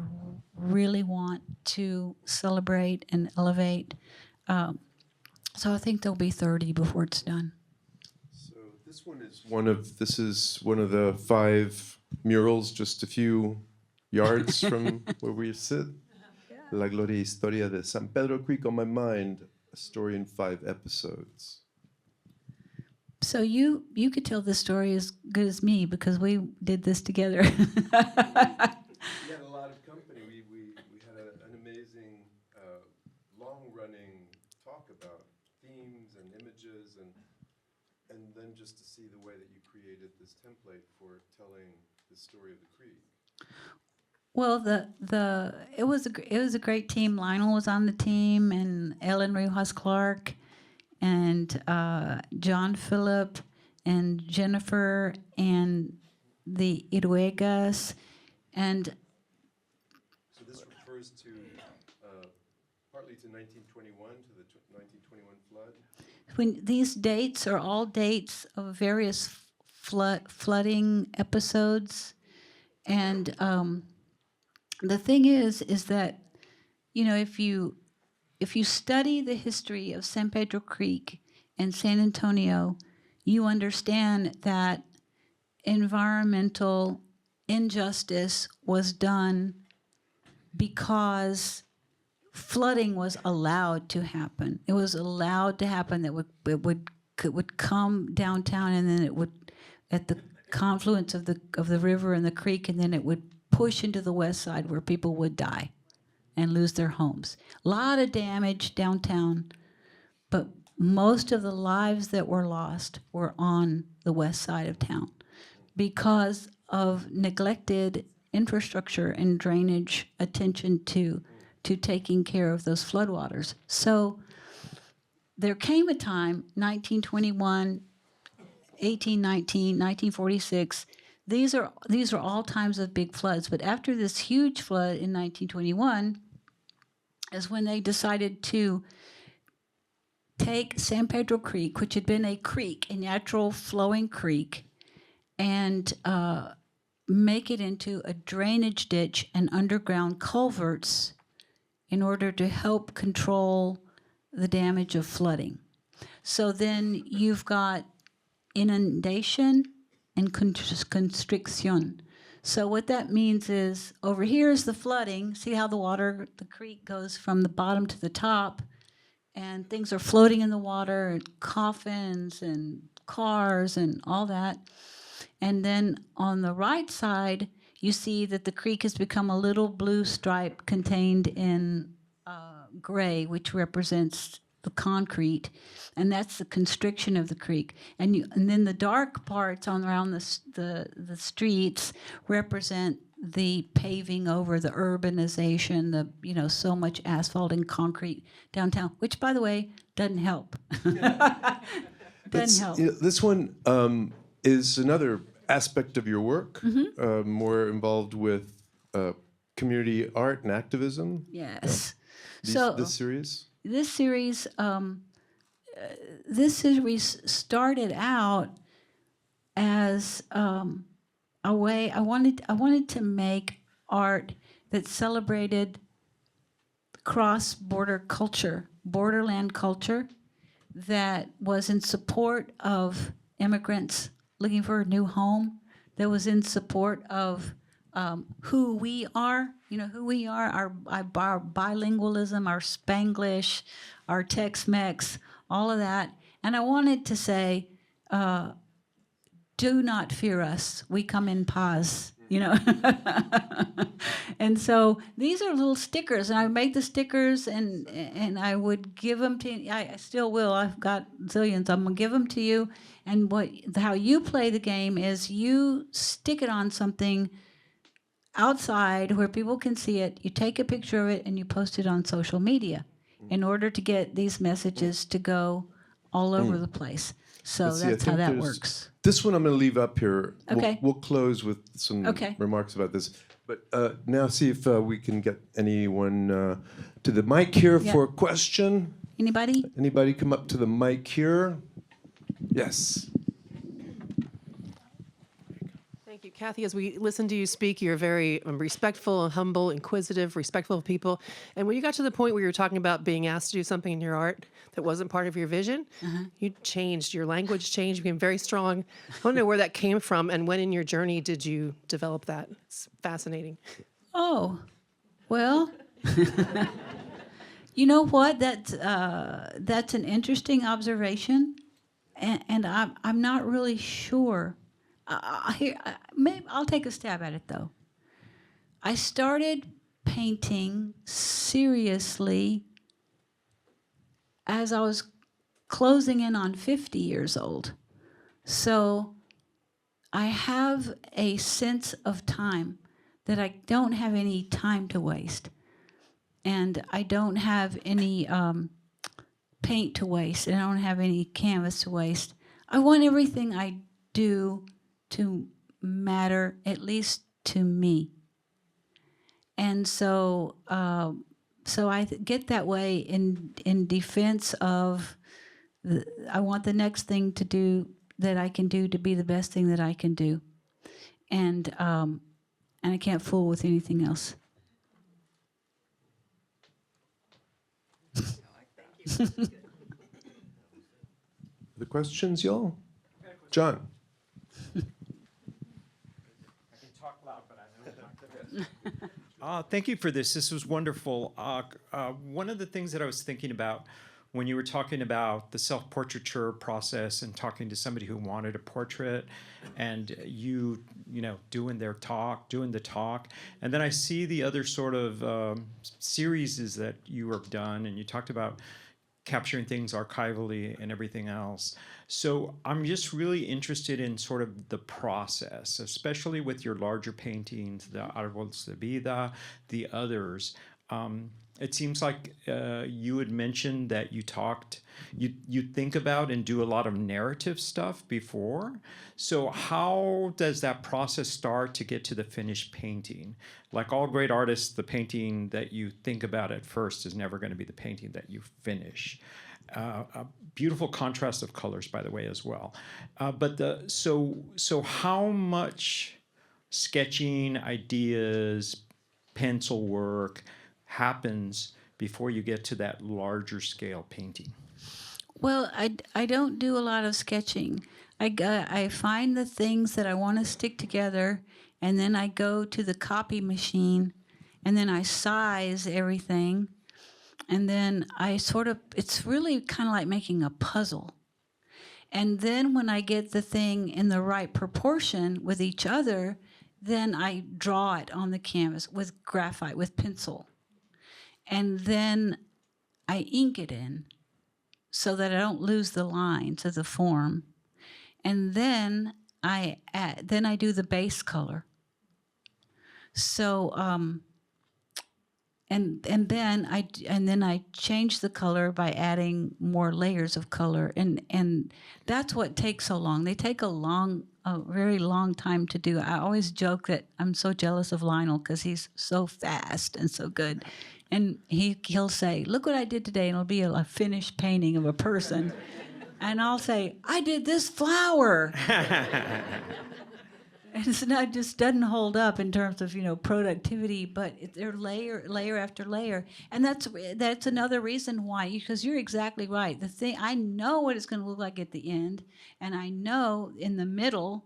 really want to celebrate and elevate. So I think there'll be 30 before it's done. So this is one of the 5 murals, just a few yards from where we sit. La Gloria Historia de San Pedro Creek on my mind, a story in 5 episodes. So you could tell this story as good as me, because we did this together. We had a lot of company. We had an amazing, long-running talk about themes and images, and then just to see the way that you created this template for telling the story of the creek. Well, it was a great team. Lionel was on the team, and Ellen Riojas Clark, and John Phillip, and Jennifer, and the Iruegas, and so this refers to partly to 1921, to the 1921 flood. When these dates are all dates of various flooding episodes, and the thing is that if you study the history of San Pedro Creek and San Antonio, you understand that environmental injustice was done because flooding was allowed to happen. It was allowed to happen that it would come downtown, and then it would, at the confluence of the river and the creek, and then it would push into the west side where people would die and lose their homes. A lot of damage downtown, but most of the lives that were lost were on the west side of town because of neglected infrastructure and drainage attention to taking care of those floodwaters. So there came a time, 1921, 1819, 1946, these are all times of big floods. But after this huge flood in 1921 is when they decided to take San Pedro Creek, which had been a creek, a natural flowing creek, and make it into a drainage ditch and underground culverts in order to help control the damage of flooding. So then you've got inundation and constriction. So what that means is, over here is the flooding. See how the creek goes from the bottom to the top, and things are floating in the water, and coffins and cars and all that. And then on the right side, you see that the creek has become a little blue stripe contained in gray, which represents the concrete, and that's the constriction of the creek. And then the dark parts around the streets represent the paving over, the urbanization, so much asphalt and concrete downtown, which, by the way, doesn't help. Doesn't help. This one is another aspect of your work, more involved with community art and activism. Yes. This series? This series started out as a way I wanted to make art that celebrated cross-border culture, borderland culture, that was in support of immigrants looking for a new home, that was in support of who we are, our bilingualism, our Spanglish, our Tex-Mex, all of that. And I wanted to say, do not fear us. We come in paz, you know. And so these are little stickers, and I make the stickers, and I would give them to you. I still will. I've got zillions. I'm gonna give them to you. And how you play the game is you stick it on something outside where people can see it. You take a picture of it and you post it on social media in order to get these messages to go all over the place. So Let's see, I that's how think that there's- works. This one I'm going to leave up here. Okay. We'll close with some Okay. remarks about this. But now see if we can get anyone to the mic here Yeah. for a question. Anybody? Anybody come up to the mic here? Yes. Thank you, Kathy. As we listen to you speak, you're very respectful, humble, inquisitive, respectful of people. And when you got to the point where you were talking about being asked to do something in your art that wasn't part of your vision, you changed. Your language changed, became very strong. I want to know where that came from and when in your journey did you develop that? It's fascinating. Oh, well, you know what? That's an interesting observation, and I'm not really sure. Maybe I'll take a stab at it though. I started painting seriously as I was closing in on 50 years old. So I have a sense of time that I don't have any time to waste. And I don't have any paint to waste. And I don't have any canvas to waste. I want everything I do to matter, at least to me. And so I get that way in defense of, I want the next thing to do that I can do to be the best thing that I can do. And I can't fool with anything else. The questions, y'all? John. Thank you for this. This was wonderful. One of the things that I was thinking about when you were talking about the self-portraiture process and talking to somebody who wanted a portrait, and you know, doing the talk, and then I see the other sort of series that you have done, and you talked about capturing things archivally and everything else. So I'm just really interested in sort of the process, especially with your larger paintings, the Árboles de Vida, the others. It seems like you had mentioned that you think about and do a lot of narrative stuff before. So how does that process start to get to the finished painting? Like all great artists, the painting that you think about at first is never going to be the painting that you finish. A beautiful contrast of colors, by the way, as well. So how much sketching, ideas, pencil work happens before you get to that larger scale painting? Well, I don't do a lot of sketching. I find the things that I want to stick together, and then I go to the copy machine, and then I size everything, and then it's really kind of like making a puzzle. And then when I get the thing in the right proportion with each other, then I draw it on the canvas with graphite, with pencil. And then I ink it in so that I don't lose the lines of the form. And then I do the base color. So and then I change the color by adding more layers of color, and that's what takes so long. They take a very long time to do. I always joke that I'm so jealous of Lionel because he's so fast and so good. And he'll say, "Look what I did today," and it'll be a finished painting of a person. And I'll say, "I did this flower." And it's not, just doesn't hold up in terms of, productivity, but they're layer after layer. And that's another reason why, because you're exactly right. The thing, I know what it's going to look like at the end, and I know in the middle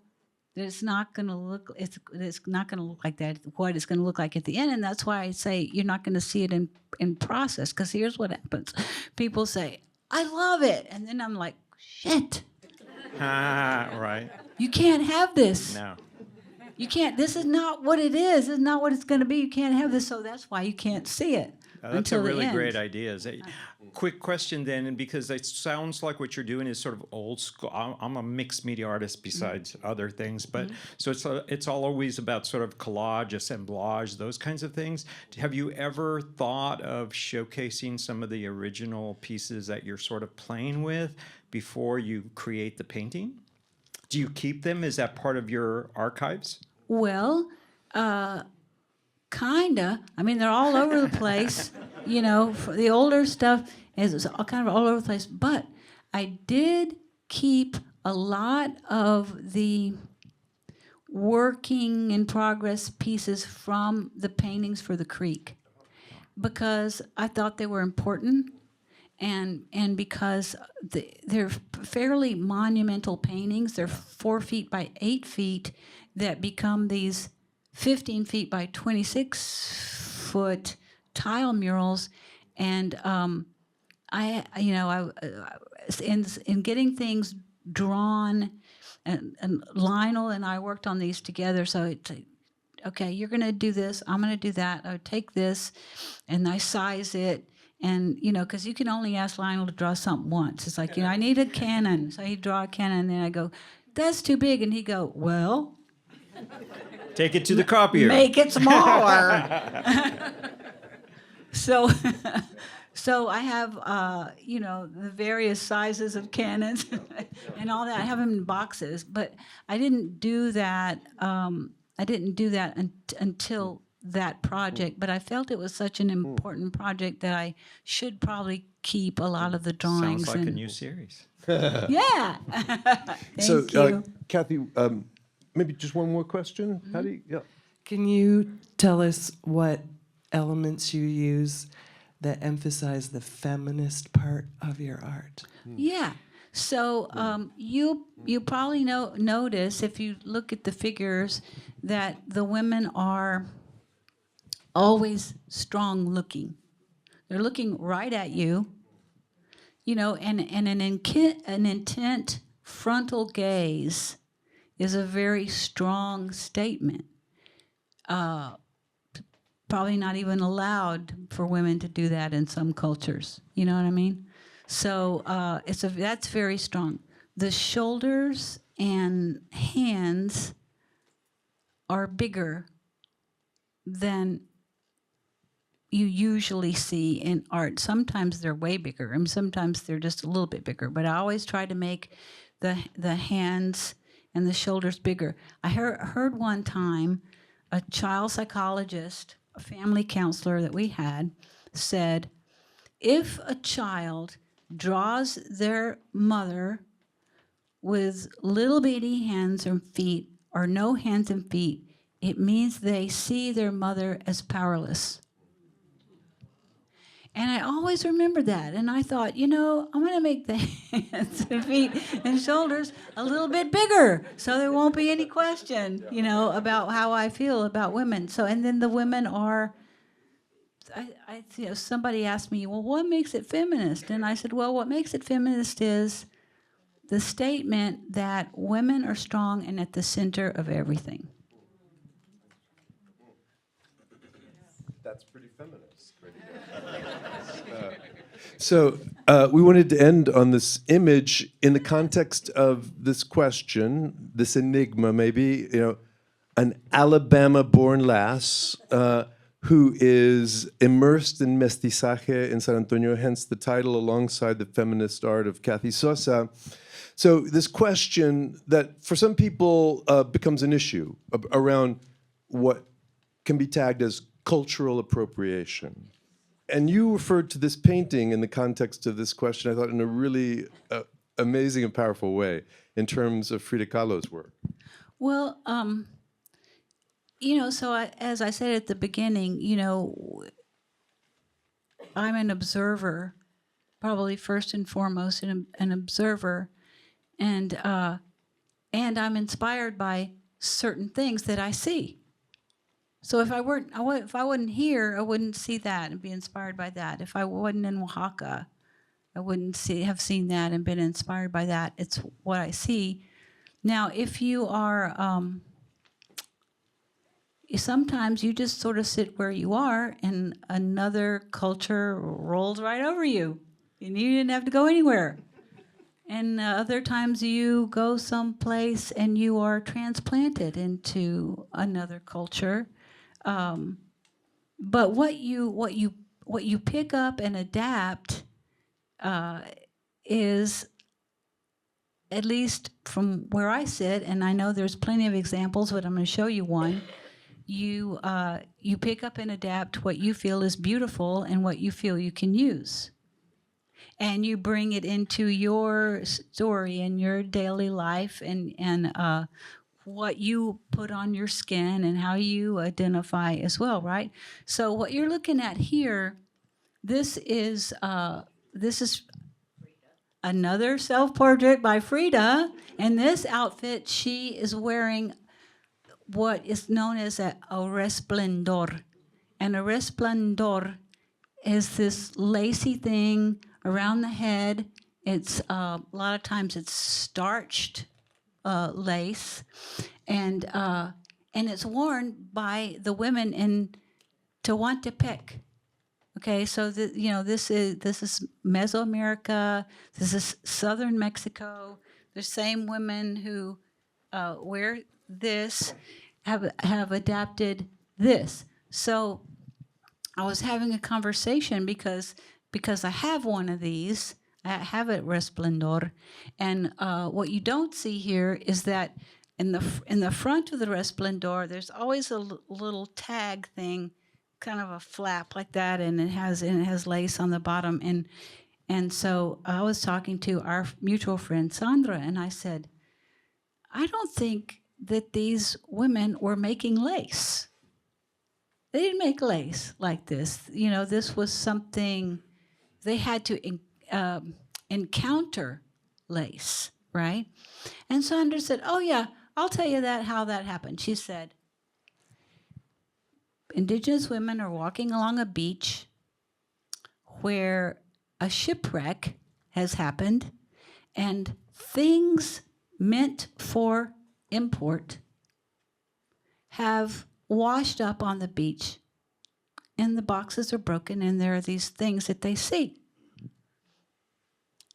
that it's not going to look like that, what it's going to look like at the end. And that's why I say you're not going to see it in process, because here's what happens. People say, "I love it." And then I'm like, "Shit." Right. You can't have this. No. You can't. This is not what it is. This is not what it's going to be. You can't have this. So that's why you can't see it That's a until the really end. great idea. Quick question then, and because it sounds like what you're doing is sort of old school. I'm a mixed media artist besides other things, but so it's all always about sort of collage, assemblage, those kinds of things. Have you ever thought of showcasing some of the original pieces that you're sort of playing with before you create the painting? Do you keep them? Is that part of your archives? Well, kinda. I mean, they're all over the place. You know, for the older stuff is all kind of all over the place. But I did keep a lot of the working in progress pieces from the paintings for the creek because I thought they were important. And because they're fairly monumental paintings, they're 4 feet by 8 feet that become these 15 feet by 26-foot tile murals, and in getting things drawn, and Lionel and I worked on these together. So it's okay, you're going to do this, I'm going to do that. I would take this, and I size it. And, because you can only ask Lionel to draw something once. It's like, I need a cannon. So he'd draw a cannon, and then I go, that's too big. And he'd go, well, Take it to the copier. make it smaller. So I have, the various sizes of cannons and all that. I have them in boxes. But I didn't do that. Until that project, but I felt it was such an important project that I should probably keep a lot of the drawings. Sounds like a new series. Yeah. Thank So, you. Kathy, maybe just one more question, Patty? Yeah. Can you tell us what elements you use that emphasize the feminist part of your art? Yeah. So you probably notice if you look at the figures that the women are always strong looking. They're looking right at you, and an intent frontal gaze is a very strong statement. Probably not even allowed for women to do that in some cultures. You know what I mean? So that's very strong. The shoulders and hands are bigger than you usually see in art. Sometimes they're way bigger, and sometimes they're just a little bit bigger. But I always try to make the hands and the shoulders bigger. I heard one time a child psychologist, a family counselor that we had, said, if a child draws their mother with little bitty hands and feet or no hands and feet, it means they see their mother as powerless. And I always remember that. And I thought, I'm going to make the hands and feet and shoulders a little bit bigger so there won't be any question, about how I feel about women. So, and then the women are, somebody asked me, well, what makes it feminist? And I said, well, what makes it feminist is the statement that women are strong and at the center of everything. That's pretty feminist. So we wanted to end on this image in the context of this question, this enigma maybe, an Alabama-born lass who is immersed in Mestizaje in San Antonio, hence the title alongside the feminist art of Kathy Sosa. So this question that for some people becomes an issue around what can be tagged as cultural appropriation. And you referred to this painting in the context of this question, I thought, in a really amazing and powerful way in terms of Frida Kahlo's work. Well, as I said at the beginning, I'm an observer, probably first and foremost an observer, and I'm inspired by certain things that I see. So if I wasn't here, I wouldn't see that and be inspired by that. If I wasn't in Oaxaca, I wouldn't have seen that and been inspired by that. It's what I see. Now, if you are, sometimes you just sort of sit where you are and another culture rolls right over you and you didn't have to go anywhere. And other times you go someplace and you are transplanted into another culture. But what you pick up and adapt is, at least from where I sit, and I know there's plenty of examples, but I'm going to show you one. You pick up and adapt what you feel is beautiful and what you feel you can use, and you bring it into your story and your daily life and what you put on your skin and how you identify as well, right? So what you're looking at here, this is another self-portrait by Frida. In this outfit, she is wearing what is known as a resplendor. And a resplendor is this lacy thing around the head. It's a lot of times it's starched lace, and it's worn by the women in Tehuantepec. Okay, so this is Mesoamerica. This is southern Mexico. The same women who wear this have adapted this. So I was having a conversation because I have one of these. I have a resplendor, and what you don't see here is that in the front of the resplendor, there's always a little tag thing, kind of a flap like that, and it has lace on the bottom. And so I was talking to our mutual friend Sandra, and I said, I don't think that these women were making lace. They didn't make lace like this. This was something they had to encounter lace, right? And Sandra said, oh yeah, I'll tell you how that happened. She said, indigenous women are walking along a beach where a shipwreck has happened and things meant for import have washed up on the beach, and the boxes are broken, and there are these things that they see.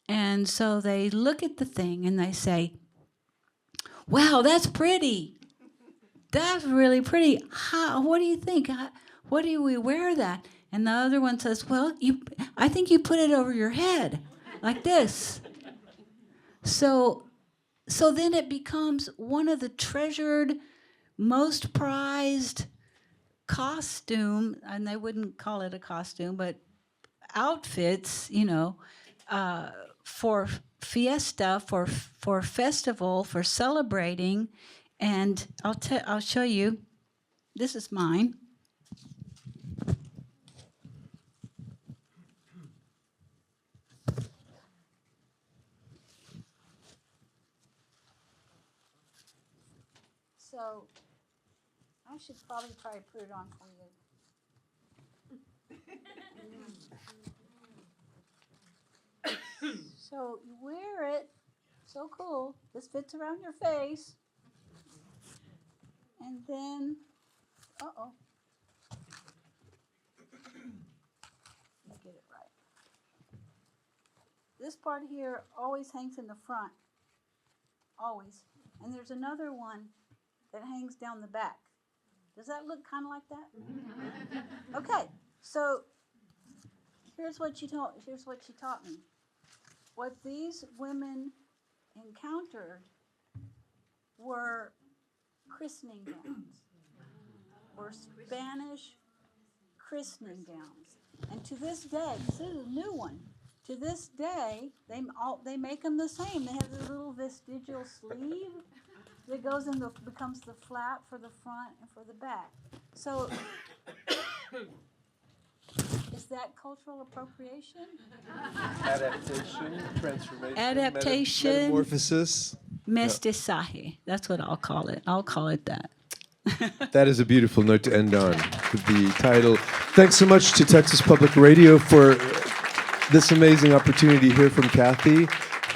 And so they look at the thing and they say, wow, that's pretty. That's really pretty. What do you think? What do we wear that? And the other one says, well, I think you put it over your head like this. So then it becomes one of the treasured, most prized costume, and they wouldn't call it a costume, but outfits, for fiesta, for festival, for celebrating. And I'll show you. This is mine. So I should probably try to put it on for you. So you wear it, so cool. This fits around your face. And then, let me get it right. This part here always hangs in the front, always. And there's another one that hangs down the back. Does that look kind of like that? Okay, so here's what she taught me. What these women encountered were christening gowns, or Spanish christening gowns. And to this day, this is a new one. To this day, they make them the same. They have this little vestigial sleeve that goes in becomes the flap for the front and for the back. So is that cultural appropriation? Adaptation, transformation, Adaptation. Metamorphosis. Mestizaje. That's what I'll call it. I'll call it that. That is a beautiful note to end on with the title. Thanks so much to Texas Public Radio for this amazing opportunity to hear from Kathy,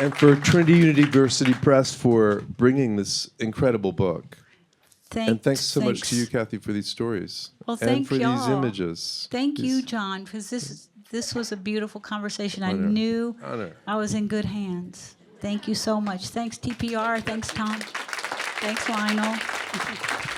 and for Trinity University Press for bringing this incredible book. And thanks so much to you, Kathy, for these stories. Well, and thank for these y'all. images. Thank you, These- John, because this was a beautiful conversation. I Honor. knew Honor. I was in good hands. Thank you so much. Thanks, TPR. Thanks, Tom. Thanks, Lionel.